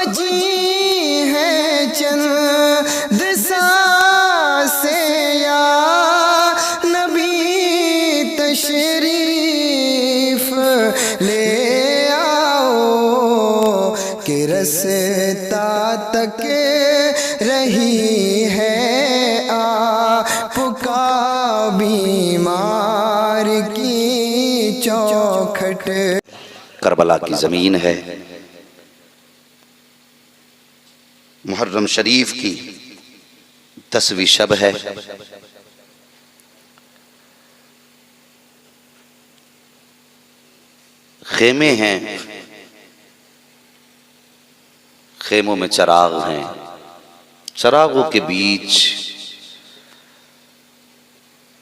बची है चंद सांसें या नबी तशरीफ ले आओ कि रास्ता तक रही है आपका बीमार की चौखट। करबला की ज़मीन है, मुहर्रम शरीफ की 10वीं शब है। खेमे हैं, खेमों में चराग हैं, चरागों के बीच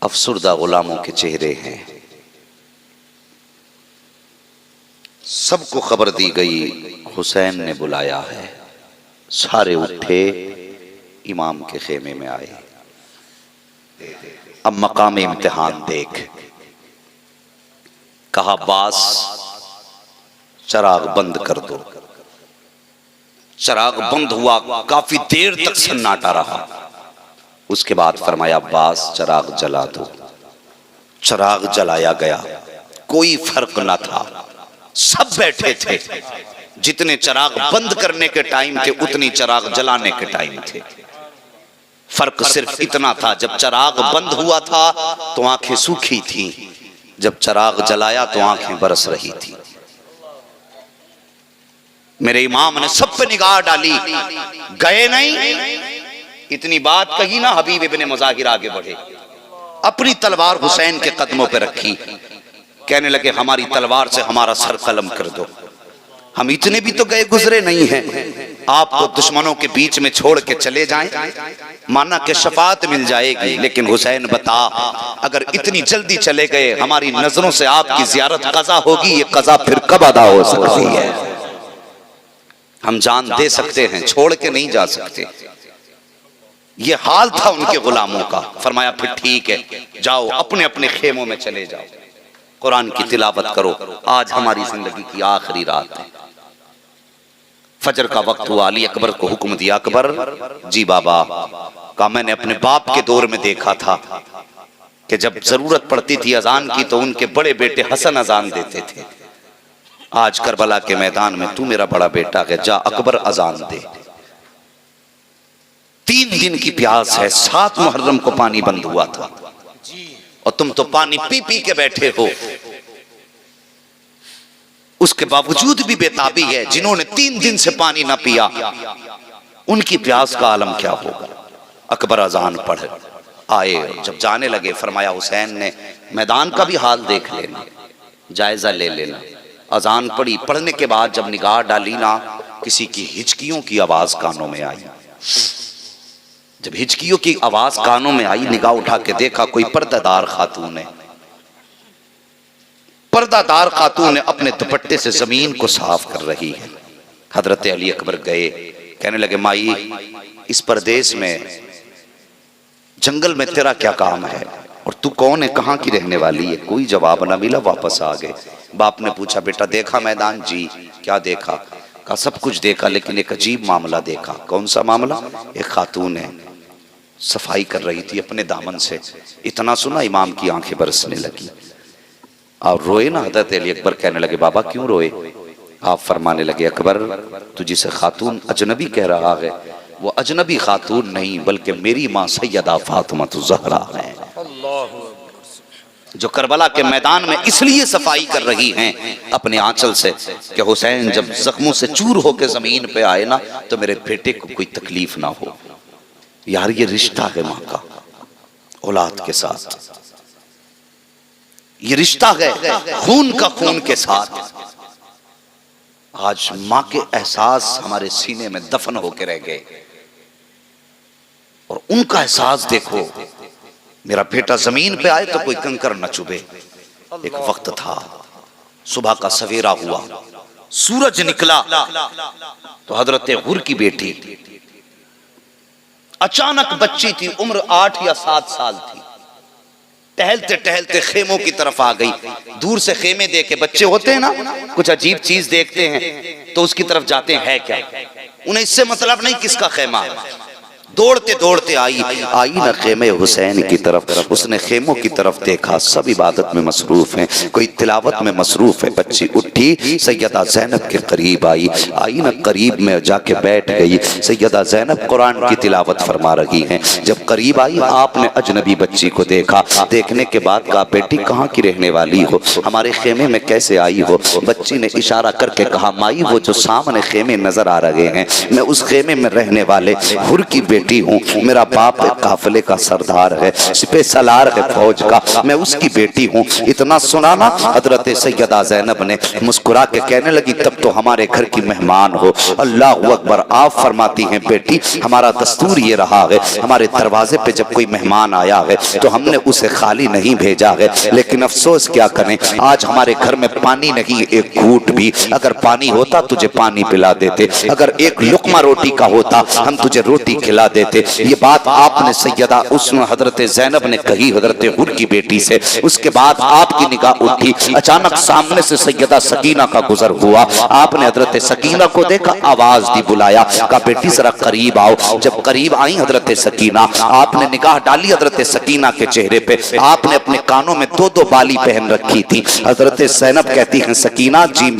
अफसुर्दा गुलामों के चेहरे हैं। सबको खबर दी गई हुसैन ने बुलाया है। सारे उठे, इमाम के खेमे में आए। अब मकाम इम्तिहान देख, कहा अब्बास चराग बंद कर दो। चराग बंद हुआ, काफी देर तक सन्नाटा रहा। उसके बाद फरमाया अब्बास चराग जला दो। चराग जलाया गया, कोई फर्क ना था, सब बैठे थे। जितने चराग बंद करने के टाइम थे उतनी चराग जलाने के टाइम थे। फर्क सिर्फ इतना था, जब चराग बंद हुआ था तो आंखें सूखी थी, जब चराग जलाया तो आंखें बरस रही थी। मेरे इमाम ने सब पे निगाह डाली, गए नहीं। इतनी बात कही ना, हबीब इब्ने मुज़ाहिर आगे बढ़े, अपनी तलवार हुसैन के कदमों पे रखी, कहने लगे हमारी तलवार से हमारा सर कलम कर दो। हम इतने भी तो गए गुजरे नहीं हैं, आपको दुश्मनों के बीच में छोड़ के चले जाएं, माना कि शफात मिल जाएगी। लेकिन हुसैन बता, अगर इतनी जल्दी चले गए, हमारी नजरों से आपकी जियारत कज़ा होगी, ये कज़ा फिर कब अदा हो सकती है? हम जान दे सकते हैं, छोड़ के नहीं जा सकते। ये हाल था उनके गुलामों का। फरमाया फिर ठीक है, जाओ अपने अपने खेमों में चले जाओ, कुरान की तिलावत करो, आज हमारी जिंदगी की आखिरी रात है। फजर का वक्त हुआ, अली अकबर को हुक्म दिया, अकबर जी बाबा। कहा मैंने अपने बाप के दौर में देखा था कि जब जरूरत पड़ती थी अजान की तो उनके बड़े बेटे हसन अजान देते थे। आज करबला के मैदान में तू मेरा बड़ा बेटा है, जा अकबर अजान दे। 3 दिन की प्यास है, 7 मुहर्रम को पानी बंद हुआ था और तुम तो पानी पी पी के बैठे हो। उसके बावजूद भी बेताबी है। जिन्होंने 3 दिन से पानी ना पिया, उनकी प्यास का आलम क्या होगा। अकबर अजान पढ़ आए, जब जाने लगे फरमाया हुसैन ने मैदान का भी हाल देख लेना, जायजा ले लेना। अजान पढ़ी, पढ़ने के बाद जब निगाह डाली ना, किसी की हिचकियों की आवाज कानों में आई। जब हिचकियों की आवाज कानों में आई, निगाह उठा के देखा कोई पर्दादार खातून है। पर्दादार खातून अपने दुपट्टे से जमीन को साफ कर रही है। हजरत अली अकबर गए, कहने लगे माई इस परदेश में जंगल में तेरा क्या काम है और तू कौन है, कहाँ की रहने वाली है? कोई जवाब ना मिला, वापस आ गए। बाप ने पूछा बेटा देखा मैदान? जी। क्या देखा? कहा सब कुछ देखा, लेकिन एक अजीब मामला देखा। कौन सा मामला? एक खातून है, सफाई कर रही थी अपने दामन से। इतना सुना इमाम की आंखें बरसने लगी और रोए ना। हजरत अली अकबर कहने लगे बाबा क्यों रोए? आप फरमाने लगे अकबर तू जिसे खातून अजनबी कह रहा है, वो अजनबी खातून नहीं बल्कि मेरी माँ सैयदा फातिमा ज़हरा है, जो करबला के मैदान में इसलिए सफाई कर रही हैं अपने आंचल से कि हुसैन जब जख्मों से चूर होकर जमीन पे आए ना, तो मेरे बेटे को कोई तकलीफ ना हो। यार ये रिश्ता है माँ का औलाद के साथ, ये रिश्ता है खून का खून के साथ। आज माँ के एहसास हमारे सीने में दफन होकर रह गए और उनका एहसास देखो, मेरा बेटा जमीन पे आए तो कोई कंकर न चुभे। एक वक्त था, सुबह का सवेरा हुआ, सूरज निकला तो हजरत हुर की बेटी अचानक बच्ची थी, उम्र 8 या 7 साल थी, टहलते टहलते खेमों की तरफ आ गई। दूर से खेमे देखे, बच्चे होते हैं ना कुछ अजीब चीज देखते हैं तो उसकी तरफ जाते हैं, है क्या, उन्हें इससे मतलब नहीं किसका खेमा है। दौड़ते दौड़ते आई ना खेमे हुसैन की तरफ। उसने खेमों की तरफ देखा, सब इबादत में मसरूफ हैं, कोई तिलावत में मसरूफ है। बच्ची उठी, सैयदा ज़ैनब के करीब आई ना करीब में जाके बैठ गई। सैयदा ज़ैनब कुरान की तिलावत फरमा रही हैं। जब करीब आई आपने अजनबी बच्ची को देखा, देखने के बाद कहा बेटी कहाँ की रहने वाली हो, हमारे खेमे में कैसे आई हो। बच्ची ने इशारा करके कहा माई वो जो सामने खेमे नजर आ रहे हैं मैं उस खेमे में रहने वाले हुर की बेटी हूँ। मेरा बाप काफिले का सरदार है, सिपह सलार है फौज का, मैं उसकी बेटी हूँ। इतना सुना ना हजरत सैयदा ज़ैनब ने मुस्कुरा के कहने लगी तब तो हमारे घर की मेहमान हो। अल्लाह अकबर। आप फरमाती हैं बेटी हमारा दस्तूर ये रहा है, हमारे दरवाजे पे जब कोई मेहमान आया है तो हमने उसे खाली नहीं भेजा है, लेकिन अफसोस क्या करें आज हमारे घर में पानी नहीं, एक घूंट भी। अगर पानी होता तुझे पानी पिला देते, अगर एक लुकमा रोटी का होता हम तुझे रोटी खिला देते। ये बात आपने सैयदा उसमें हजरत ज़ैनब ने कही हजरत हुर की बेटी से। उसके बाद आपकी निगाह उठी, अचानक सामने से सैयदा सकीना का गुजर हुआ। आपने हजरत सकीना को देखा, आवाज दी, बुलाया, कहा बेटी जरा करीब आओ। जब करीब आई हजरत सकीना, आपने निगाह डाली हजरत सकीना के चेहरे पे। आपने अपने कानों में दो दो बाली पहन रखी थी। हजरत ज़ैनब कहती हैं सकीना जी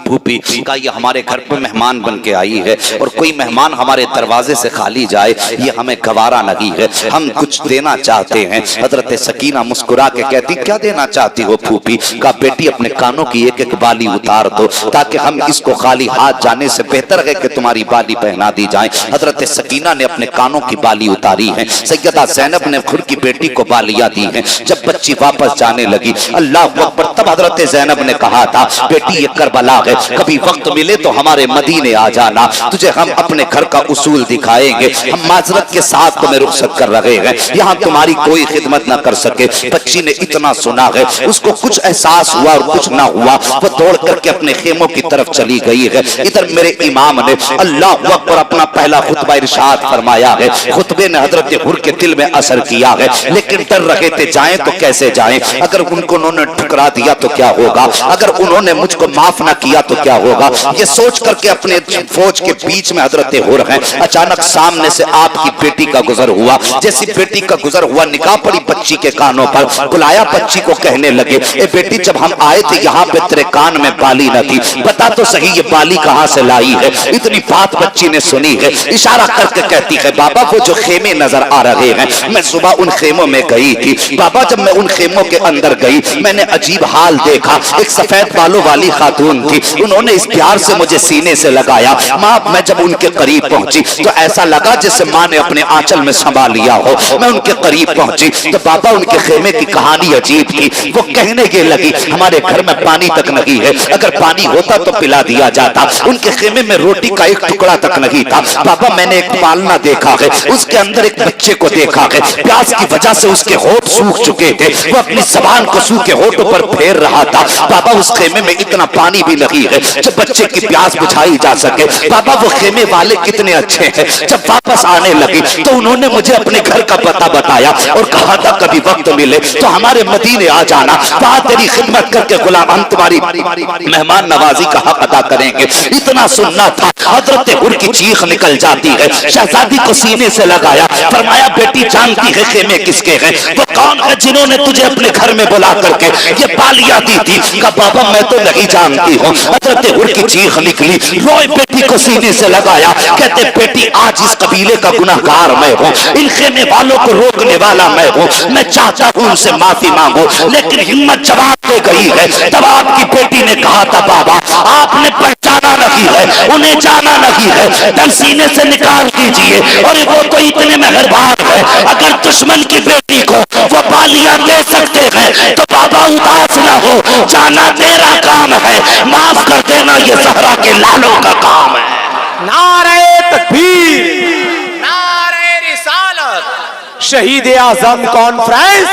फूफी का ये हमारे घर पे मेहमान बन के आई है और कोई मेहमान हमारे दरवाजे से खाली जाए ये हमें गवारा नहीं है, हम कुछ देना चाहते हैं। हजरत सकीना मुस्कुरा के कहती क्या देना चाहती हो फूफी। का बेटी अपने कानों की एक एक बाली उतार दो ताकि हम इसको खाली हाथ जाने से बेहतर है कि तुम्हारी बाली पहना दी जाए। हजरत सकीना ने अपने कानों की बाली उतारी है, सैयदा ज़ैनब ने खुद की बेटी को बालियां दी हैं। जब बच्ची वापस जाने लगी अल्लाह अकबर, तब हजरत ज़ैनब ने कहा था बेटी ये करबला है, कभी वक्त मिले तो हमारे मदीने आ जाना, तुझे हम अपने घर का उसूल दिखाएंगे। हम माजरत के साथ तुम्हें रुखसत कर रहे हैं, यहाँ तुम्हारी कोई खिदमत ना कर सके। बच्ची ने इतना सुना है उसको कुछ एहसास हुआ और कुछ ना हुआ, वो दौड़ करके अपने खेमों की तरफ चली गई है। इधर मेरे इमाम ने अल्लाह अकबर अपना पहला खुतबा इरशाद फरमाया है। खुतबे ने हजरत हुर के दिल में असर किया है, लेकिन डर रहे थे जाएं तो कैसे जाएं, अगर उनको उन्होंने ठुकरा दिया तो क्या होगा, अगर उन्होंने मुझको माफ ना किया तो क्या होगा। ये सोच करके अपने फौज के बीच में हजरत हुर हैं। अचानक सामने से आपकी बेटी का गुजर हुआ। जैसी बेटी का गुजर हुआ निगाह पड़ी बच्ची के कानों पर, बुलाया बच्ची को, कहने लगे ए बेटी जब हम आए थे यहाँ पे तेरे कान में बाली न थी, बता तो सही ये बाली कहाँ से लाई है। इतनी बात बच्ची ने सुनी है, इशारा करके कहती है बाबा वो जो खेमे नजर आ रहे हैं मैं सुबह उन खेमों में गई थी। बाबा जब मैं उन खेमों के अंदर गई मैंने अजीब हाल देखा, एक सफेद बालों वाली खातून थी, उन्होंने इस प्यार से मुझे सीने से लगाया। माँ मैं जब उनके करीब पहुंची तो ऐसा लगा जैसे माँ ने अपने आंचल में संभाल लिया हो। मैं उनके करीब पहुंची तो बाबा उनके खेमे की कहानी अजीब थी। वो कहने के लगी हमारे घर में पानी तक नहीं है, अगर पानी होता तो पिला दिया जाता। उनके खेमे में रोटी का एक टुकड़ा तक नहीं था। बाबा मैंने एक पालना देखा है, उसके अंदर एक बच्चे को देखा है, प्यास की वजह से उसके होठ सूख चुके थे, वो अपनी जबान को सूखे होठों पर फेर रहा था। बाबा उस खेमे में इतना पानी भी नहीं है जब बच्चे की प्यास बुझाई जा सके। बाबा वो खेमे वाले कितने अच्छे हैं। जब वापस आने लगी तो उन्होंने मुझे अपने घर का पता बताया और कहा था कभी वक्त मिले तो हमारे मदीने आ जाना, वहां तेरी खिदमत करके गुलाम हम तुम्हारी मेहमान नवाजी का हक अदा करेंगे। इतना सुनना था हजरत हुर की चीख निकल जाती है। शहजादी को सीने से लगाया, फरमाया बेटी जानती है खेमे किसके हैं, वो कौन है जिन्होंने तुझे अपने घर में बुला करके ये बालियां दी थी। कहा बाबा मैं तो नहीं जानती हूँ। हजरत हुर की चीख निकली, रोए बेटी को सीने से लगाया, कहते बेटी आज इस कबीले का गुनाहगार मैं हूँ, इन खेमे वालों को रोकने वाला मैं हूँ, मैं चाहता हूँ उनसे माफी मांगो, लेकिन हिम्मत जवाब दे गई है। तब आपकी बेटी ने कहा था बाबा आपने पहचाना नहीं है, उन्हें जाना नहीं है, दम सीने से निकाल दीजिए। और वो तो इतने मेहरबान है, अगर दुश्मन की बेटी को वो बालियां दे सकते हैं तो बाबा उदास ना हो, जाना तेरा काम है, माफ कर देना ये ज़हरा के लालों का काम है। नारे तकबीर, नारे रिसालत, शहीद आजम कॉन्फ्रेंस,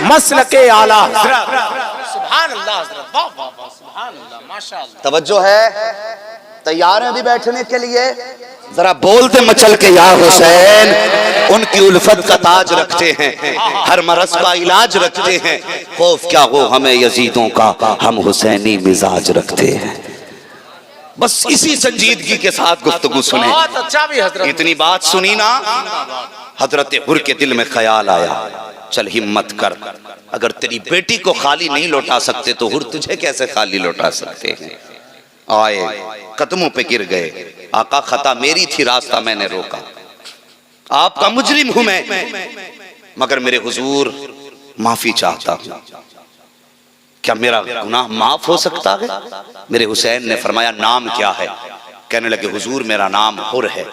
मसलके आला हज़रत। सुभान अल्लाह हज़रत, वाह वाह वाह, सुभान अल्लाह, माशाअल्लाह। तवज्जो है, तैयार हैं अभी बैठने के लिए। जरा बोलते मचल के या हुसैन। उनकी उल्फत का ताज रखते हैं, हर मरज का इलाज रखते हैं। खौफ क्या हो हमें यजीदों का, हम हुसैनी मिजाज रखते हैं। बस इसी संजीदगी के साथ गुफ्तगू सुने। बहुत अच्छा भी हजरत। इतनी बात सुनी ना, हजरत हुर के दिल में ख्याल आया, चल हिम्मत कर, अगर तेरी बेटी को खाली नहीं लौटा सकते तो हुर तुझे कैसे खाली लौटा सकते हैं। आए, कदमों पे गिर गए। आका खता मेरी थी, रास्ता मैंने रोका, आपका मुजरिम हूं मैं, मगर मेरे हुजूर माफी चाहता हूं, क्या मेरा गुनाह माफ हो सकता है। मेरे हुसैन ने फरमाया नाम क्या है। कहने लगे हुजूर मेरा नाम हुर है,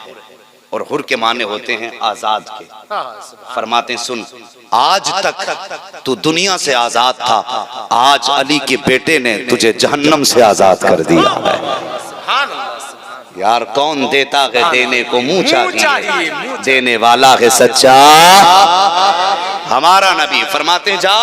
और हुर के माने होते हैं आजाद के। फरमाते सुन, आज तक तू दुनिया से आजाद था, आज अली के बेटे ने तुझे जहन्नम से आजाद कर दिया है। यार कौन देता है देने को मुंह चाहिए, देने वाला है सच्चा हमारा नबी। फरमाते जा,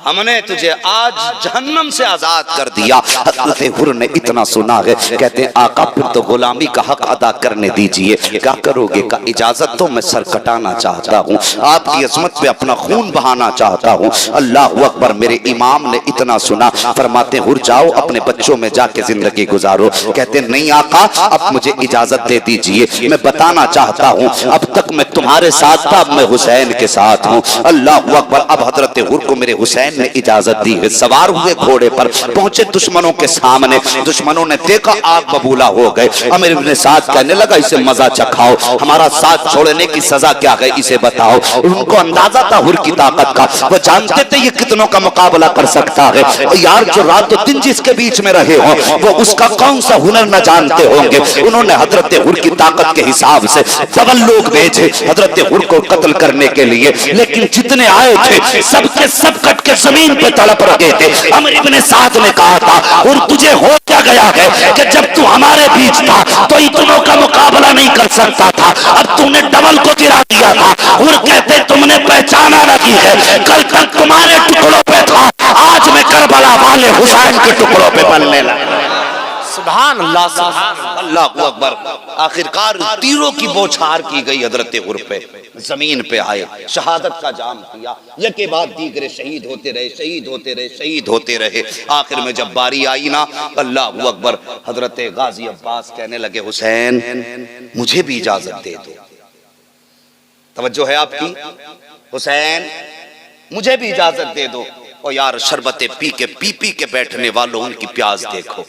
हमने तुझे आज जहन्नम से आजाद कर दिया। हज़रत हुर ने इतना सुना है, कहते हैं आका फिर तो गुलामी का हक अदा करने दीजिए। क्या करोगे? का इजाजत तो मैं सर कटाना चाहता हूँ, आपकी अजमत पे अपना खून बहाना चाहता हूँ। अल्लाह अकबर। मेरे इमाम ने इतना सुना, फरमाते हुर जाओ अपने बच्चों में जाके जिंदगी गुजारो। कहते नहीं आका अब मुझे इजाजत दे दीजिए, मैं बताना चाहता हूँ अब तक मैं तुम्हारे साथ था, अब मैं हुसैन के साथ हूँ। अल्लाह अकबर। अब हजरत हुर को मेरे हुसैन ने इजाजत दी है। सवार हुए घोड़े पर, पहुंचे दुश्मनों के सामने। दुश्मनों ने देखा आग बबूला हो गए। अमीर इब्ने साद कहने लगा इसे मजा चखाओ, हमारा साथ छोड़ने की सजा क्या है इसे बताओ। उनको अंदाजा था हुर की ताकत का, वो जानते थे ये कितनों का मुकाबला कर सकता है। और यार जो रात दिन जिसके बीच में रहे हो वो उसका कौन सा हुनर न जानते होंगे। उन्होंने हजरत हुर की ताकत के हिसाब से डबल लोग भेजे हजरत हुर को कत्ल करने के लिए, लेकिन जितने आए थे सबके सब कट के जमीन पे तड़प रहे थे। अमर इब्ने साद ने कहा था और तुझे हो क्या गया है कि जब तू हमारे बीच था तो इतनों का मुकाबला नहीं कर सकता था, अब तूने डबल को गिरा दिया था। और कहते तुमने पहचाना नहीं है, कल तक तुम्हारे टुकड़ों पे था, आज मैं करबला वाले हुसैन के टुकड़ों पे बनने लगा। सुभान अल्लाह, सुभान अल्लाह अकबर। आखिरकार तीरों की बौछार की गई हजरत हुर पे, जमीन पे आए, शहादत का जाम किया। एक के बाद दीगरे शहीद होते रहे, शहीद होते रहे, शहीद होते रहे। आखिर में जब बारी आई ना, अल्लाह अकबर, हजरत गाजी अब्बास कहने लगे हुसैन मुझे भी इजाजत दे दो। तवज्जो है आपकी? हुसैन मुझे भी इजाजत दे दो। और यार शरबते पी के बैठने वालों उनकी प्यास देखो।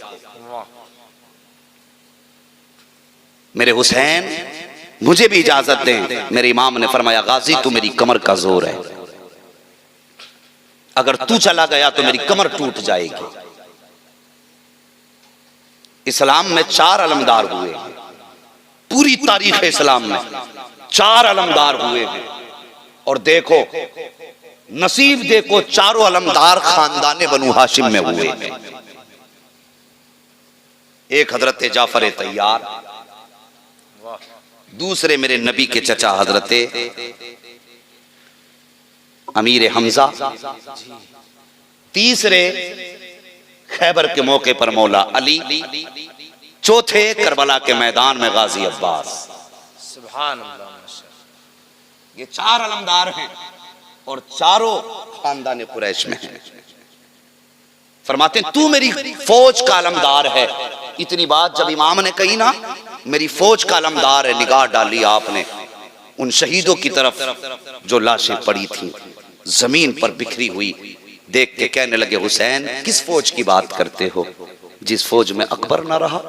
मेरे हुसैन मुझे भी इजाजत दें। मेरे इमाम ने फरमाया गाजी तू मेरी कमर का जोर है, अगर तू चला गया तो मेरी कमर टूट जाएगी। इस्लाम में 4 अलमदार हुए हैं, पूरी तारीख इस्लाम में 4 अलमदार हुए हैं। और देखो नसीब देखो, चारों अलमदार खानदान बनु हाशिम में हुए हैं। एक हजरत जाफर तैयार, दूसरे मेरे नबी के चचा हजरत अमीर हमजा, तीसरे खैबर के मौके पर मौला अली, चौथे करबला के मैदान में गाजी अब्बास। सुभान अल्लाह। ये 4 अलमदार हैं और चारों खानदान कुरैश में हैं। फरमाते तू मेरी फौज का अलमदार है। इतनी बात जब इमाम ने कही ना, मेरी फौज का अलमदार है, निगाह डाली आपने उन शहीदों की तरफ जो लाशें पड़ी थी जमीन पर बिखरी हुई, देख के कहने लगे हुसैन किस फौज की बात करते हो? जिस फौज में अकबर ना रहा,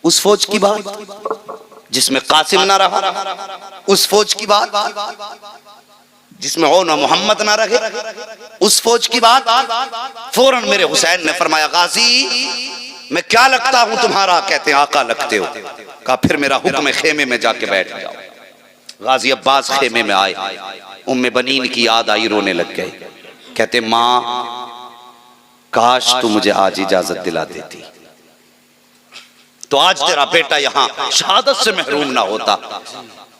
उस फौज की बात। जिसमें कासिम ना रहा, उस फौज की बात। जिसमें ओना मोहम्मद ना रहे, उस फौज की बात। फौरन मेरे हुसैन ने फरमाया गाजी मैं क्या लगता हूं तुम्हारा? कहते हैं आका लगते हो। कहा फिर मेरा हुक्म है खेमे में जाके बैठ जाओ। गाजी अब्बास खेमे में आए, उम्मे बनीन की याद आई, रोने लग गए। कहते माँ काश तू मुझे आज इजाजत दिला देती तो आज तेरा बेटा यहाँ शहादत से महरूम ना होता।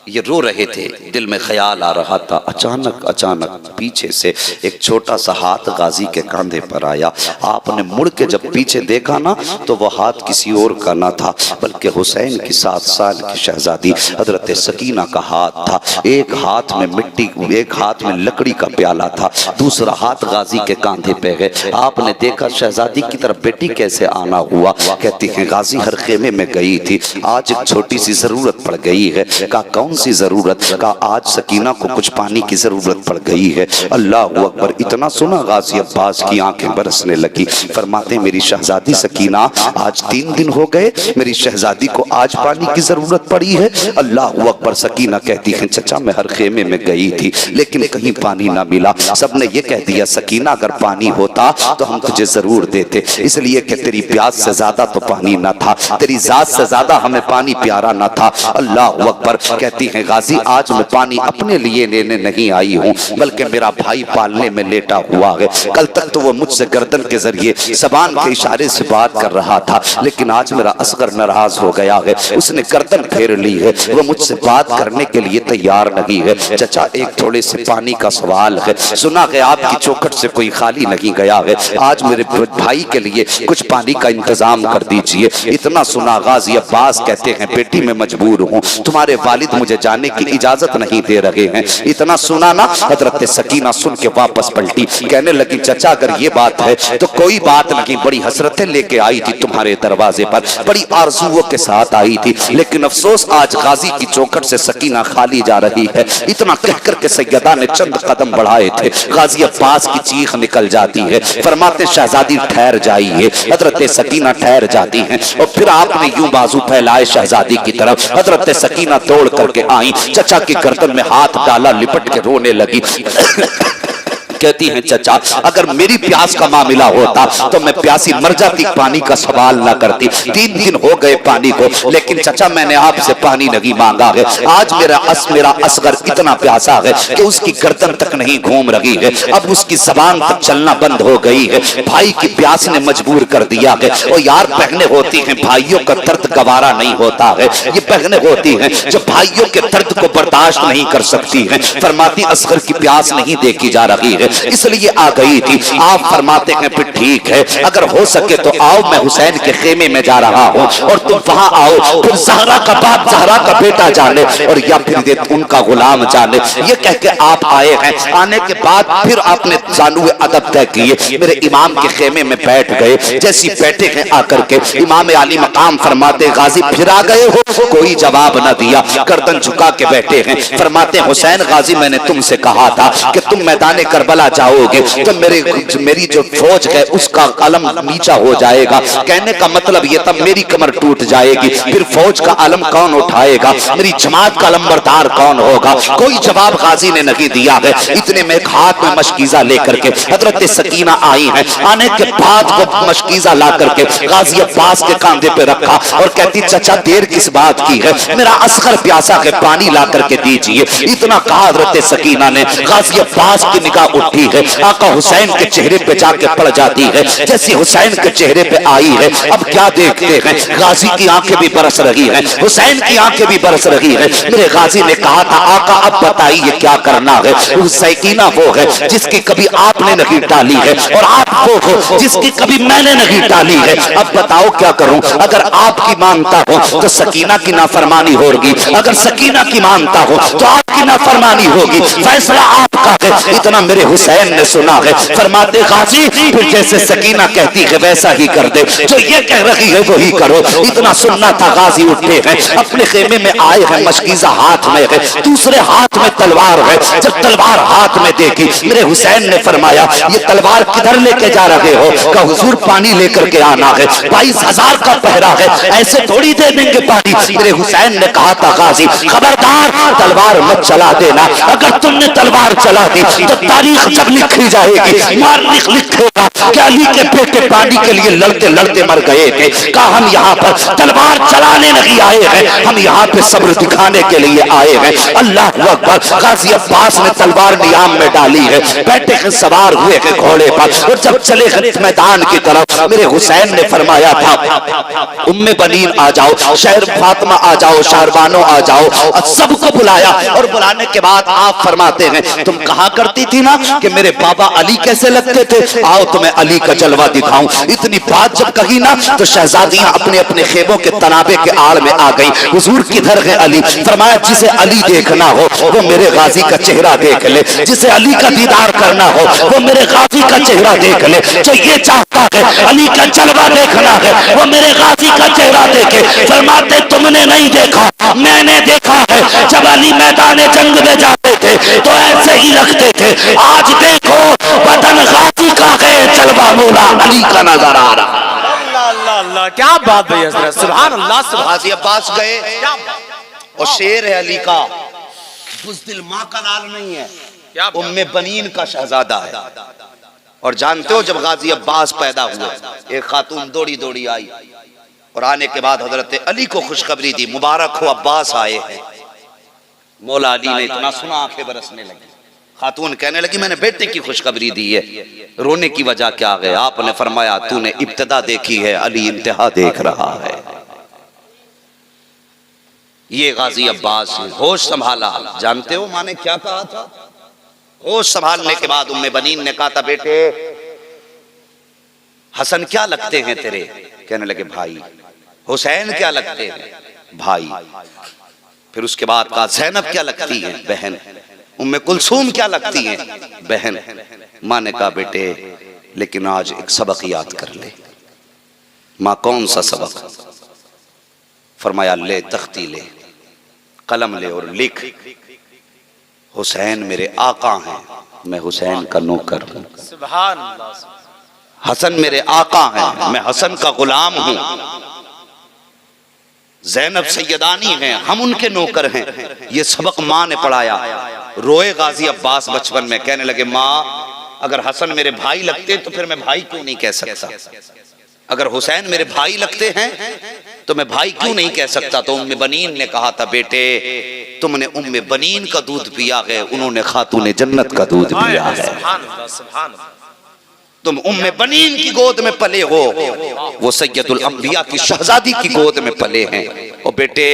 ये रो रहे थे, दिल में ख्याल आ रहा था। अचानक अचानक पीछे से एक छोटा सा हाथ गाजी के कंधे पर आया। आपने मुड़ के जब पीछे देखा ना तो वह हाथ किसी और का ना था, बल्कि हुसैन की 7 साल की शहजादी हजरत सकीना का हाथ था। एक हाथ में मिट्टी, एक हाथ में लकड़ी का प्याला था, दूसरा हाथ गाजी के कंधे पे है। आपने देखा शहजादी की तरफ बेटी कैसे आना हुआ। कहती है गाजी हर खेमे में गई थी, आज एक छोटी सी जरूरत पड़ गई है। का कौन सी जरूरत? का आज सकीना को कुछ पानी की जरूरत पड़ गई है। अल्लाह अकबर। इतना सुना गाजी अब्बास की आंखें बरसने लगी। फरमाते मेरी शहजादी सकीना, आज 3 दिन हो गए, मेरी शहजादी को आज पानी की जरूरत पड़ी है। अल्लाह अकबर। सकीना कहती है चचा मैं हर खेमे में गई थी लेकिन कहीं पानी ना मिला। सबने ये कह दिया सकीना अगर पानी होता तो हम तुझे जरूर देते, इसलिए कि तेरी प्यास से ज्यादा तो पानी ना था, तेरी जात से ज्यादा हमें पानी प्यारा ना था। अल्लाह अकबर। कहती है गाजी आज मैं पानी अपने लिए लेने नहीं आई हूँ, बल्कि मेरा भाई पालने में लेटा हुआ है। कल तक तो वो मुझसे गर्दन के जरिए जबान के इशारे से बात कर रहा था, लेकिन आज मेरा असगर नाराज हो गया है, उसने गर्दन फेर ली है, वो मुझसे बात करने के लिए तैयार नहीं है। चचा एक थोड़े से पानी का सवाल है, सुना है आपकी चौखट से कोई खाली नहीं गया है, आज मेरे भाई के लिए कुछ पानी का इंतजाम कर दीजिए। इतना सुना गाजी अब्बास कहते हैं बेटी मैं मजबूर हूँ, तुम्हारे वालिद मुझे जाने की इजाजत नहीं दे रहे हैं। इतना सुना ना हजरत सकीना सुन के वापस पलटी, कहने लगी चचा अगर ये बात है तो कोई बात नहीं, बड़ी हसरतें लेके आई थी तुम्हारे दरवाजे पर, बड़ी आरज़ुओं के साथ आई थी, लेकिन अफसोस आज गाजी की चौखट से सकीना खाली जा रही है। इतना कहकर के सैयदा ने चंद कदम बढ़ाए थे, गाजी अब्बास की चीख निकल जाती है। फरमाते शहजादी ठहर जाइए। हजरत सकीना ठहर जाती हैं और फिर आपने यूं बाजू फैलाए शहजादी की तरफ। हजरत सकीना दौड़ करके आई, चचा की गर्दन में हाथ डाला, लिपट के रोने लगी। कहती हैं चचा अगर मेरी प्यास का मामला होता तो मैं प्यासी मर जाती, पानी का सवाल ना करती। 3 दिन हो गए पानी को, लेकिन चचा मैंने आपसे पानी नहीं मांगा है। आज मेरा असगर इतना प्यासा है कि उसकी गर्दन तक नहीं घूम रही है, अब उसकी जबान तक चलना बंद हो गई है। भाई की प्यास ने मजबूर कर दिया है। और यार बहनें होती हैं, भाइयों का दर्द गवारा नहीं होता है, ये बहनें होती हैं जो भाइयों के दर्द को बर्दाश्त नहीं कर सकती हैं। फरमाती असगर की प्यास नहीं देखी जा रही है, इसलिए आ गई थी। आप फरमाते हैं फिर ठीक है, अगर हो सके तो आओ, मैं हुसैन के खेमे में जा रहा हूँ और तुम वहां आओ, फिर ज़हरा का बाप ज़हरा का बेटा जाने और या फिर उनका गुलाम जाने। ये कह के आप आए हैं। आने के बाद फिर आपने जानूए अदब तय किए, मेरे इमाम के खेमे में बैठ गए। जैसी बैठे हैं आकर के इमाम आली मकाम फरमाते गाजी फिर आ गए हो? कोई जवाब न दिया, गर्दन झुका के बैठे हैं। फरमाते हुसैन गाजी मैंने तुमसे कहा था कि तुम मैदान करबला जाओगे तो मेरी जो फौज है उसका अलम नीचा हो जाएगा। कहने का मतलब ये तब मेरी कमर टूट जाएगी, फिर फौज का अलम कौन उठाएगा, मेरी जमात का अलमबरदार कौन होगा? कोई जवाब गाजी ने नहीं दिया है। इतने में एक हाथ में मशकीजा लेकर के हजरत सकीना आई है। आने के बाद वो मशकीजा ला करके गाजी अब्बास के कांधे पे रखा और कहती चचा देर किस बात की है, मेरा असगर प्यासा है, पानी ला करके दीजिए। इतना कहा हजरत सकीना ने, गाजी अब्बास की निगाह उठी है, आका हुसैन के चेहरे पे जाके पड़ जाती है। जैसे हुसैन के चेहरे पे आई है, अब क्या देखते हैं, गाजी की आंखें भी बरस रही हैं, हुसैन की आंखें भी बरस रही हैं। मेरे गाजी ने कहा था आका अब बताइए क्या करना है। सकीना वो है जिसकी कभी आपने नहीं डाली है और आप वो हो जिसकी कभी मैंने नहीं डाली है। अब बताओ क्या करूं? अगर आपकी मानता हो तो सकीना की नाफरमानी होगी, अगर सकीना की मानता हो तो आपकी नाफरमानी होगी, फैसला आपका है। इतना मेरे हुसैन ने सुना है। फरमाते गाजी फिर जैसे सकीना कहती है वैसा ही कर दे, जो ये कह रही है वही करो। इतना सुनना था। गाजी उठे हैं, अपने खेमे में आए हैं, मशकीजा हाथ में है, दूसरे हाथ में तलवार है। जब तलवार हाथ में देखी मेरे हुसैन ने फरमाया ये तलवार किधर लेके जा रहे हो? का हुजूर पानी लेकर के आना है, 22,000 का पहरा है, ऐसे थोड़ी दे देंगे पानी। मेरे हुसैन ने कहा था गाजी खबरदार तलवार मत चला देना, अगर तुमने तलवार चला करा दी तो तारीख जब लिखी जाएगी, मालिक लिखेगा कि अली के बेटे पानी के लिए लड़ते लड़ते मर गए थे। कहा हम यहाँ पर तलवार चलाने नहीं आए हैं, हम यहाँ पे सब्र दिखाने के लिए आए हैं। अल्लाह अकबर। गाजी अब्बास ने तलवार नियाम में डाली है, बैठे हैं सवार हुए हैं घोड़े पर, और जब चले गए मैदान की तरफ, मेरे हुसैन ने फरमाया था उम्मे बनीन आ जाओ, शहर फातिमा आ जाओ, शारबानो आ जाओ, और सबको बुलाया। और बुलाने के बाद आप फरमाते हैं तुम कहा करती थी ना कि मेरे बाबा अली कैसे लगते थे, आओ तुम्हें अली का जलवा दिखाऊं। इतनी बात जब कही ना तो शहजादियां अपने अपने खेबों के तनाबे के आड़ में आ गई। हुजूर किधर है अली? फरमाया जिसे अली देखना हो वो मेरे गाजी का चेहरा देख ले, जिसे अली का दीदार करना हो वो मेरे गाजी का चेहरा देख ले, जो ये चाहता है अली का जलवा देखना है वो मेरे गाजी का चेहरा देखे। फरमाते तुमने नहीं देखा, मैंने देखा है। जब अली मैदान जंग में जाते थे तो ऐसे ही रखते थे। आज देखो बदन गाजी का है, जलवा मौला अली का नजर आ रहा। अल्लाह अल्लाह, क्या बात है हजरत, सुभान अल्लाह सुभान। गाजी अब्बास गए और शेर है अली का, बुज़दिल माँ का लाल नहीं है, उम्मे बनीन का शहजादा है। और जानते हो जब गाजी अब्बास पैदा हुए, एक खातून दौड़ी दौड़ी आई और आने के बाद हजरत अली को खुशखबरी दी, मुबारक हो अब्बास आए हैं। मौला अली ने इतना सुना आंखें बरसने लगी। खातून कहने लगी मैंने बेटे की खुशखबरी दी है, रोने की वजह क्या है? आपने फरमाया तूने इब्तिदा देखी है, अली इंतहा देख रहा है। ये गाजी अब्बास है, होश संभाला। जानते हो माने क्या कहा था? होश संभालने के बाद उम्मे बनीन ने कहा था बेटे हसन क्या लगते हैं तेरे? कहने लगे भाई। हुसैन क्या लगते हैं? भाई। फिर उसके बाद कहा ज़ैनब क्या लगती है? बहन। उम्मे कुलसूम क्या लगती है? बहन। माँ ने कहा बेटे लेकिन आज एक सबक याद कर ले। माँ कौन सा सबक? फरमाया ले तख्ती ले, कलम ले और लिख, हुसैन मेरे आका हैं, मैं हुसैन का नौकर हूं। सुभान अल्लाह। हसन मेरे आका हैं, मैं हसन का गुलाम हूं। ज़ैनब सैयदानी हैं, हम उनके नौकर हैं। ये सबक माँ ने पढ़ाया। रोए गाजी अब्बास बचपन में, कहने लगे माँ अगर हसन मेरे भाई लगते तो फिर मैं भाई क्यों नहीं कह सकता? अगर हुसैन मेरे भाई लगते हैं तो मैं भाई क्यों नहीं कह सकता? तो उम्मे बनीन ने कहा था बेटे तुमने उम्मे बनीन का दूध पिया है, उन्होंने खातूने जन्नत का दूध पिया है। सुभान अल्लाह, सुभान अल्लाह। तुम उम्मे बनीन की गोद में पले हो, वो सैयदुल अंबिया की शहजादी की गोद में पले हैं। और बेटे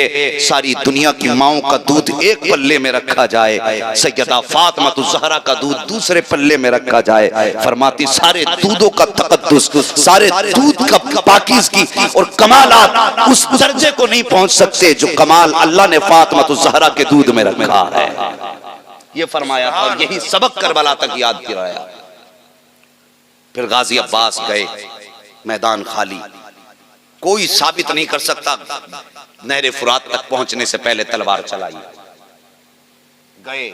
सारी दुनिया की माओं का दूध एक पल्ले में रखा जाए, सैयदा फातिमा ज़हरा का दूध दूसरे पल्ले में रखा जाए। फरमाती सारे दूधों का तकद्दुस, सारे दूध का पाकीज़गी और कमालात उस दर्जे को नहीं पहुंच सकते जो कमाल अल्लाह ने फातिमा ज़हरा के दूध में रखा है। ये फरमाया था, यही सबक करबला तक याद दिलाया। फिर गाजी अब्बास गए, मैदान खाली, कोई साबित नहीं कर सकता। नहरे फुरात तक पहुंचने से पहले तलवार चलाई। गए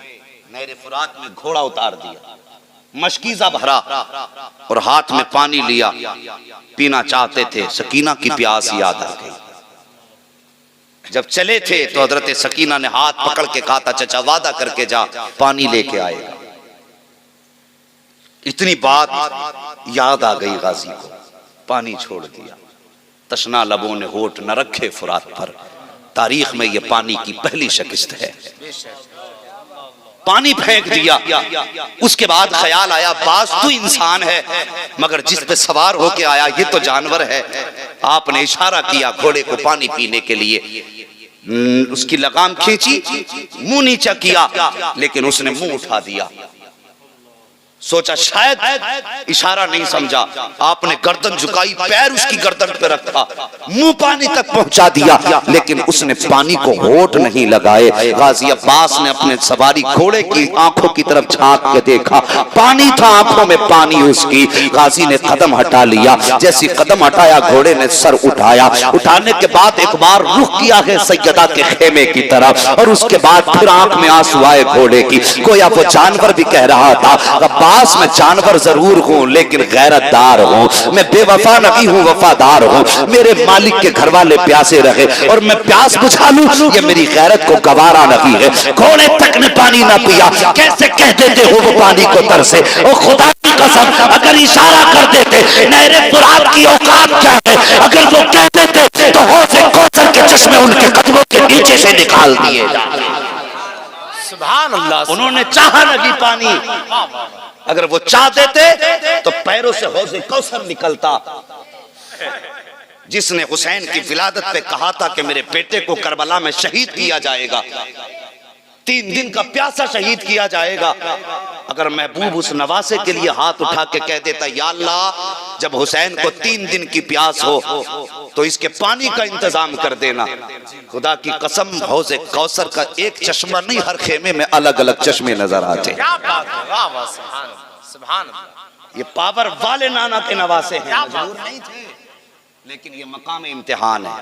नहरे फुरात में घोड़ा उतार दिया, मशकीजा भरा और हाथ में पानी लिया, पीना चाहते थे। सकीना की प्यास याद आ गई। जब चले थे तो हजरत सकीना ने हाथ पकड़ के कहा था चचा वादा करके जा पानी लेके आएगा। इतनी बात याद आ गई गाजी को, पानी छोड़ दिया। तशना लबों ने होठ न रखे फुरात पर, तारीख में यह पानी की पहली शिकस्त है। पानी फेंक दिया। उसके बाद ख्याल आया बास तो इंसान है मगर जिस पे सवार होके आया ये तो जानवर है। आपने इशारा किया घोड़े को पानी पीने के लिए, उसकी लगाम खींची, मुंह नीचा किया लेकिन उसने मुंह उठा दिया। सोचा शायद इशारा नहीं समझा, आपने गर्दन झुकाई, पैर उसकी गर्दन पे रखा, मुंह पानी तक पहुंचा दिया लेकिन उसने पानी को होठ नहीं लगाए। गाजी अब्बास ने अपने सवारी घोड़े की आंखों की तरफ झांक के देखा, पानी था आंखों में, पानी उसकी। गाजी ने कदम हटा लिया, जैसी कदम हटाया घोड़े ने सर उठाया। उठाने के बाद एक बार रुख किया है सैयदा के खेमे की तरफ और उसके बाद फिर आंख में आंसू आए घोड़े की। गोया वो जानवर भी कह रहा था अब्बास मैं जानवर जरूर हूँ लेकिन गैरतदार हूँ, मैं बेवफा नहीं हूँ वफादार हूँ। मेरे मालिक के घर वाले प्यासे रहे और मैं प्यास बुझा लूं, ये मेरी गैरत को गवारा नहीं है। घोड़े तक ने पानी ना पिया, कैसे कह देते हो वो पानी को तरसे? ओ खुदा की कसम, अगर इशारा कर देते नहरे फुरात की औकात क्या है, अगर वो कह देते तो हौज़े कौसर के चश्मे उनके कदमों के नीचे से निकाल दिए जाते। सुभान अल्लाह। उन्होंने चाहा नहीं पानी, अगर वो चाह देते तो पैरों से हौज़े कौसर निकलता। जिसने हुसैन की विलादत पे कहा था कि मेरे बेटे को करबला में शहीद किया जाएगा, 3 दिन का प्यासा शहीद किया जाएगा, अगर महबूब उस नवासे के लिए हाथ उठा के कह देता या अल्लाह जब हुसैन को 3 दिन की प्यास हो तो इसके पानी का इंतजाम कर देना, खुदा की कसम हौज़े कौसर का एक चश्मा नहीं, हर खेमे में अलग अलग चश्मे नजर आते। क्या बात है, वाह वाह, सुभान अल्लाह, सुभान अल्लाह। ये पावर वाले नाना के नवासे हैं, मजबूर नहीं थे, लेकिन ये मकाम इम्तिहान है,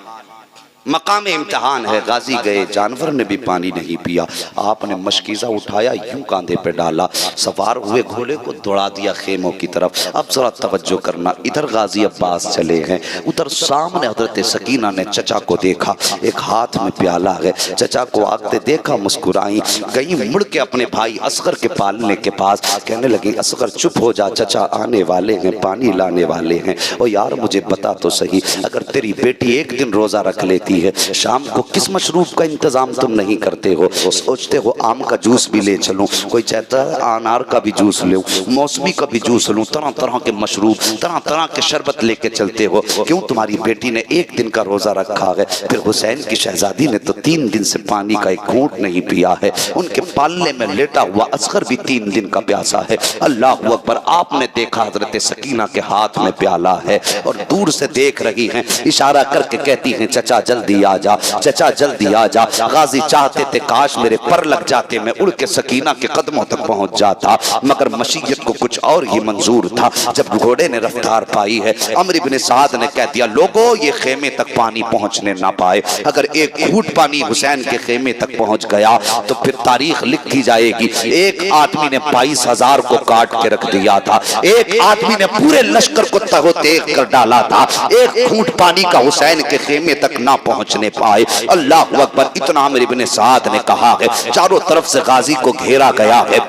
मकाम इम्तिहान है। गाजी गए, जानवर ने भी पानी नहीं पिया, आपने मशकीज़ा उठाया, यूं कांधे पे डाला, सवार हुए घोड़े को दौड़ा दिया खेमों की तरफ। अब जरा तवज्जो करना, इधर गाजी अब्बास चले हैं, उधर सामने हजरत सकीना ने चचा को देखा, एक हाथ में प्याला है, चचा को आते देखा, मुस्कुराई, गई मुड़ के अपने भाई असगर के पालने के पास, कहने लगी असगर चुप हो जा, चचा आने वाले हैं, पानी लाने वाले हैं। ओ यार मुझे बता तो सही, अगर तेरी बेटी एक दिन रोजा रख लेती है, शाम को किस मशरूब का इंतजाम तुम नहीं करते हो? सोचते हो आम का जूस भी ले चलूं, कोई चाहता है अनार का भी जूस लूं, मौसमी का भी जूस लूं, तरह तरह के मशरूब, तरह तरह के शरबत लेके चलते हो। क्यों? तुम्हारी बेटी ने एक दिन का रोजा रखा है, फिर हुसैन की शहजादी ने तो 3 दिन से पानी का एक घूंट नहीं पिया है, उनके पालने में लेटा हुआ असगर भी 3 दिन का प्यासा है। अल्लाह अकबर। आपने देखा हजरत सकीना के हाथ में प्याला है और दूर से देख रही हैं, इशारा करके कहती हैं चचा जल्दी आ जा, चचा जल्दी आ जा। गाजी चाहते थे काश मेरे पर लग जाते, मैं उड़ के सकीना के कदमों तक पहुंच जाता, मगर मशीयत को कुछ और ही मंजूर था। जब घोड़े ने रफ्तार पाई है, अमर इब्न साद ने कह दिया लोगों ये खेमे तक पानी पहुंचने ना पाए, अगर एक घूंट पानी हुसैन के खेमे तक पहुंच गया तो फिर तारीख लिखी जाएगी। एक आदमी ने 22,000 को काट के रख दिया था, एक आदमी ने पूरे लश्कर को तहो-तेग कर डाला था, एक घूंट पानी का हुसैन के खेमे तक ना पहुंचने पाए। अल्लाह अकबर। इतना अमर इब्न साद ने कहा है, चारों तरफ से गाजी को घेरा गया है,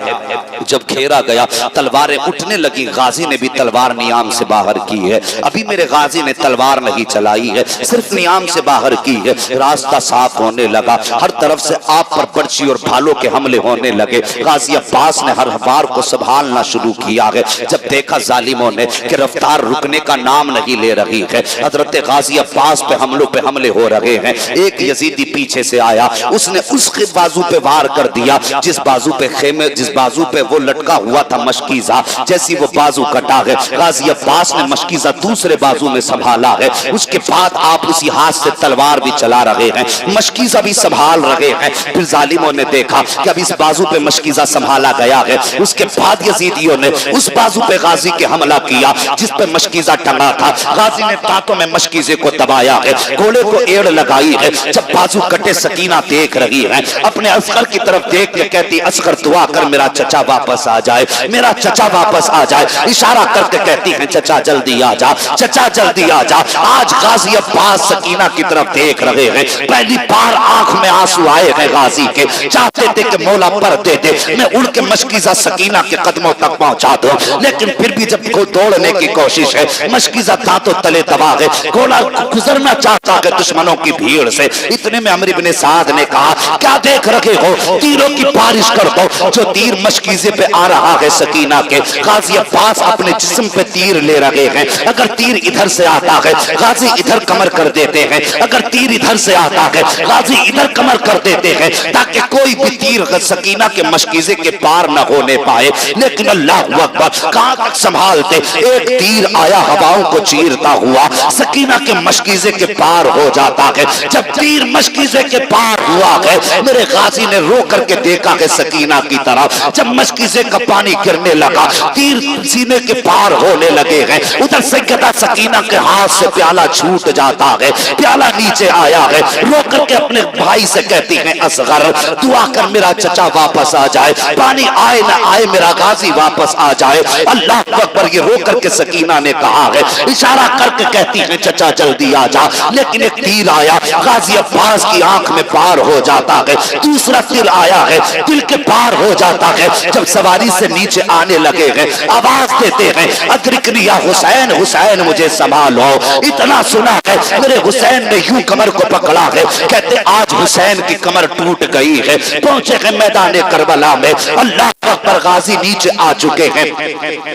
जब घेरा गया तलवारें उठने लगी, गाजी ने भी तलवार नियाम से बाहर की है, अभी मेरे गाजी ने तलवार नहीं चलाई है, सिर्फ नियाम से बाहर की है। रास्ता साफ होने लगा, हर तरफ से आप पर पर्ची और भालों के हमले होने लगे। गाजी अब्बास ने हर बार को संभालना शुरू किया है। जब देखा जालिमों ने कि रफ्तार रुकने का नाम नहीं ले रही है, हजरत गाजी अब्बास पे हमले हो रहे हैं, एक यजीदी पीछे से आया, उसने उसके बाजू पे वार कर दिया, जिस बाजू पे खेमे, जिस बाजू पे वो लटका हुआ था मशकीजा, जैसी वो बाजू कटा है, गाजी अब्बास ने मशकीजा दूसरे बाजू में संभाला है। उसके बाद आप उसी हाथ से तलवार भी चला रहे हैं, मशकीजा भी संभाल रहे हैं। फिर जालिमों ने देखा कि अब इस बाजू पे मशकीजा संभाला गया है, उसके बाद यजीदियों ने उस बाजू पे गाजी के हमला किया जिस पे मशकीजा टंगा था। गाजी ने दांतों में मशकीजे को दबाया है, घोड़े को एड़ लगाई है। जब बाजू कटे सकीना देख रही है, अपने असगर की तरफ देख के कहती असगर दुआ कर मेरा चचा वापस आ जाए, मेरा चचा वापस आ जाए। इशारा करके कहती है चचा जल्दी आ जा, चचा जल्दी आ जा। आज गाजी अब्बास सकीना की तरफ देख रहे हैं, पहली बार आंख में आंसू आए हैं गाजी के, चाहते थे कि मौला पर दे दे, मैं उड़ के मशकीजा सकीना के कदमों तक पहुंचा दूं, लेकिन फिर भी जब को दौड़ने की कोशिश है, मशकीजा दांतों तले दबा गए, घोड़ा गुजरना चाहता है दुश्मनों की भीड़ से। इतने में अमर इब्न साद ने कहा क्या देख रहे हो, तीरों की बारिश कर दो। जो तीर मशकीजे पे आ रहा है सकीना के, गाजी अब्बास अपने जिस्म पे तीर ले रहे हैं। अगर तीर इधर से आता है, गाजी इधर कमर कर देते हैं, अगर तीर इधर से आता है, गाजी इधर कमर कर देते हैं, ताकि कोई भी तीर सकीना के मशकीजे के पार न होने पाए। लेकिन अल्लाह अकबर, कहां तक संभालते, एक तीर आया हवाओं को चीरता हुआ, सकीना के मशकीजे के पार हो जाता जाता है। जब तीर मशकीज़े के पार हुआ है, मेरे गाजी ने रो करके देखा है सकीना की तरफ। जब मशकीज़े का पानी गिरने लगा, तीर सीने के पार होने लगे हैं। उधर सैयदा सकीना के हाथ से प्याला छूट जाता है, प्याला नीचे आया है। रो करके अपने भाई से कहती है, असगर दुआ कर मेरा चचा वापस आ जाए, पानी आए ना आए मेरा गाजी वापस आ जाए। अल्लाह अकबर, ये रो करके सकीना ने कहा है, इशारा करके कहती है चचा जल्दी आ जा। लेकिन एक तीर आया, गाजी अब्बास की आंख में पार हो जाता है। दूसरा तीर आया है, दिल के पार हो जाता है। जब सवारी से नीचे आने लगे हैं, आवाज देते हैं, अदरिकनी या हुसैन, हुसैन मुझे संभालो। इतना सुना है, मेरे हुसैन ने यूं कमर को पकड़ा है। कहते आज हुसैन की कमर टूट गई है। पहुंचे हैं मैदान करबला में, अल्लाह अकबर, गाजी नीचे आ चुके हैं,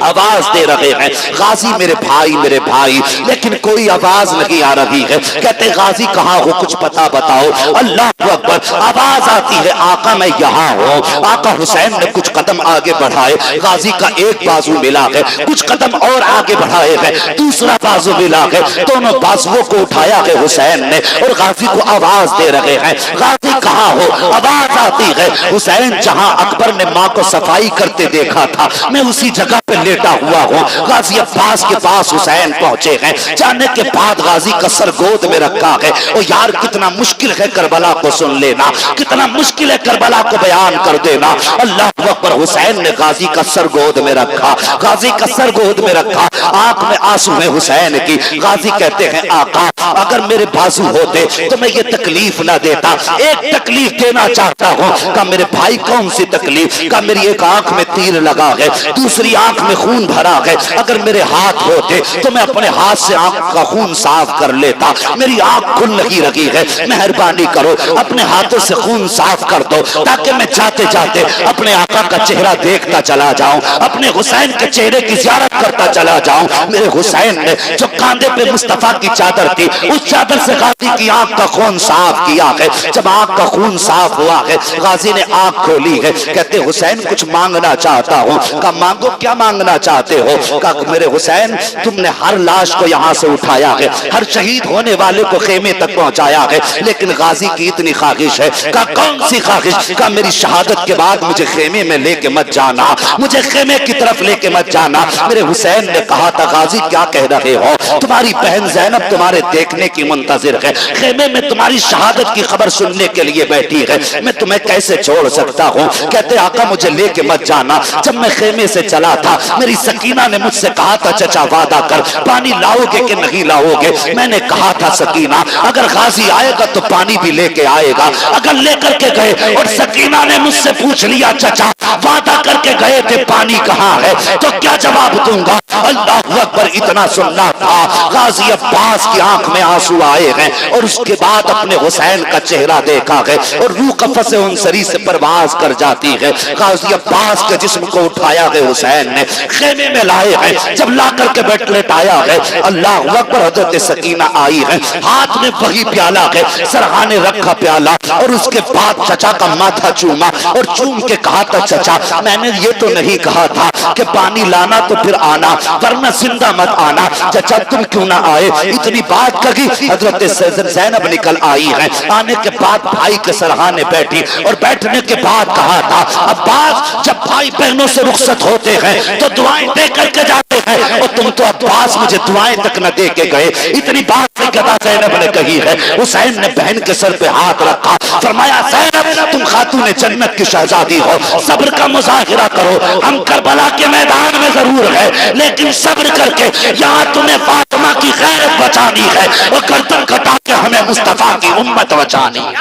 आवाज दे रहे हैं, गाजी मेरे भाई, लेकिन कोई आवाज नहीं आ रही है। कहते गाजी कहाँ हो, कुछ पता बताओ। अल्लाह अकबर, आवाज आती है, आका मैं यहाँ हूँ। आका हुसैन ने कुछ कदम आगे बढ़ाए, गाजी का एक बाजू मिला है। कुछ कदम और आगे बढ़ाए हैं, दूसरा बाजू मिला है। दोनों बाजुओं को उठाया है हुसैन ने और गाजी को आवाज दे रहे हैं, गाजी कहाँ हो। आवाज आती है, हुसैन जहाँ अकबर ने माँ को सफाई करते देखा था, मैं उसी जगह पे लेटा हुआ हूँ। गाजी अब्बास के पास हुसैन पहुंचे हैं। जाने के बाद गाजी का सर गोद में रखा है। ओ यार कितना मुश्किल है करबला को सुन लेना, कितना मुश्किल है करबला को बयान कर देना। अल्लाह अकबर, हुसैन ने गाजी का सर गोद में रखा, गाजी का सर गोद में रखा। आंख में आंसू है हुसैन की। गाजी कहते हैं, आका अगर मेरे बाजू होते तो मैं ये तकलीफ ना देता। एक तकलीफ देना चाहता हूँ। का मेरे भाई कौन सी तकलीफ? का मेरी एक आंख में तीर लगा है, दूसरी आंख में खून भरा है। अगर मेरे हाथ होते तो मैं अपने हाथ से आंख का खून साफ कर लेता। मेरी आंख खुल नहीं रही है, मेहरबानी करो अपने हाथों से खून साफ कर दो, ताकि मैं जाते जाते अपने आका का चेहरा देखता चला जाऊं, अपने हुसैन के चेहरे की ज़ियारत करता चला जाऊं। मेरे हुसैन ने जो कांधे पे मुस्तफा की चादर थी, उस चादर से गाजी की आंख का खून साफ किया है। जब आंख का खून साफ हुआ है, गाजी ने आंख खोली है। कहते हुसैन कुछ मांगना चाहता हूँ। का मांगो, क्या मांगना चाहते हो? का मेरे हुसैन तुमने हर लाश को यहाँ से उठाया है, हर शहीद होने वाले को खेमे तक पहुंचाया है, लेकिन गाजी की इतनी ख्वाहिश है। का कौन सी ख्वाहिश? का मेरी शहादत के बाद मुझे खेमे में लेके मत जाना, मुझे खेमे की तरफ लेके मत जाना। मेरे हुसैन ने कहा था, गाजी क्या कह रहे हो? तुम्हारी बहन ज़ैनब तुम्हारे देखने की मुंतजिर है, खेमे में तुम्हारी शहादत की खबर सुनने के लिए बैठी है, मैं तुम्हें कैसे छोड़ सकता हूँ? कहते आका मुझे लेके मत जाना। जब मैं खेमे से चला था, मेरी सकीना ने मुझसे कहा था, चचा वादा कर पानी लाओगे कि नहीं लाओगे? मैंने कहा था सकीना अगर गाजी आएगा तो पानी भी लेके आएगा। अगर लेकर के गए और सकीना ने मुझसे पूछ लिया, चचा वादा करके गए थे पानी कहाँ है, तो क्या जवाब दूंगा? अल्लाह अकबर, इतना सुनना था। गाजी अब्बास की आंख में आंसू आए हैं और उसके बाद अपने हुसैन का चेहरा देखा है और रूह कफ़स उनसरी से परवाज कर जाती है। गाजी अब्बास के जिस्म को उठाया है हुसैन ने, खेमे में लाए हैं। जब ला करके बैठ लेटाया है, अल्लाह अकबर, हज़रत सकीना आई है, हाथ में वही प्याला है, सरहाने रखा प्याला और उसके बाद चचा का माथा चूमा और चूम के कहा था, चचा मैंने ये तो नहीं कहा था कि पानी लाना तो फिर आना, वरना जिंदा मत आना। चचा तुम क्यों ना आए? इतनी बात कही, हजरत ज़ैनब निकल आई है। आने के बाद भाई के सरहाने बैठी और बैठने के बाद कहा था, अब्बास जब भाई बहनों से रुखसत होते हैं तो दुआएं दे करके जाते हैं, और तुम तो अब्बास मुझे दुआएं तक न दे के गए। इतनी बात सैयदा ज़ैनब ने कही है। हुसैन ने बहन के सर पे हाथ रखा, फरमाया ज़ैनब तुम खातून जन्नत की शहजादी हो, सब्र का मुजाहिरा करो। हम करबला के मैदान में जरूर है, लेकिन सब्र करके यहाँ तुम्हें फातिमा की गैरत बचानी है और गर्दन कटा के हमें मुस्तफा की उम्मत बचानी है।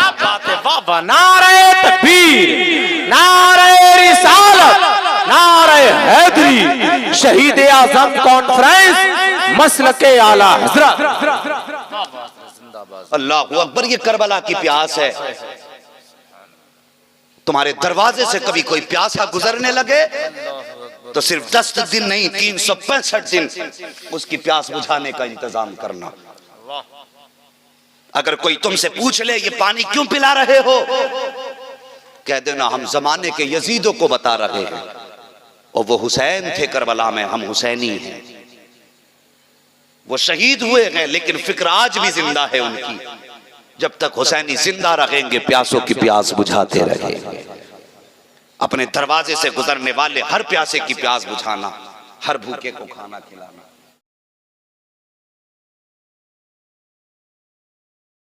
नारे तकबीर, नारे रिसालत, नारे हैदरी, शहीद आजम कॉन्फ्रेंस, मसलके आला हजरत। अल्लाह अकबर, ये करबला की प्यास है। तुम्हारे दरवाजे से कभी कोई प्यासा गुजरने लगे तो सिर्फ 10 दिन नहीं, 365 दिन उसकी प्यास बुझाने का इंतजाम करना। अगर कोई तुमसे पूछ ले ये पानी क्यों पिला रहे हो, कह देना हम जमाने के यजीदों को बता रहे हैं, और वो हुसैन थे करबला में, हम हुसैनी हैं। वो शहीद हुए हैं लेकिन फिक्र आज भी जिंदा है उनकी। जब तक हुसैनी जिंदा रहेंगे प्यासों की प्यास बुझाते रहेंगे। अपने दरवाजे से गुजरने वाले हर प्यासे की प्यास बुझाना, हर भूखे को खाना खिलाना।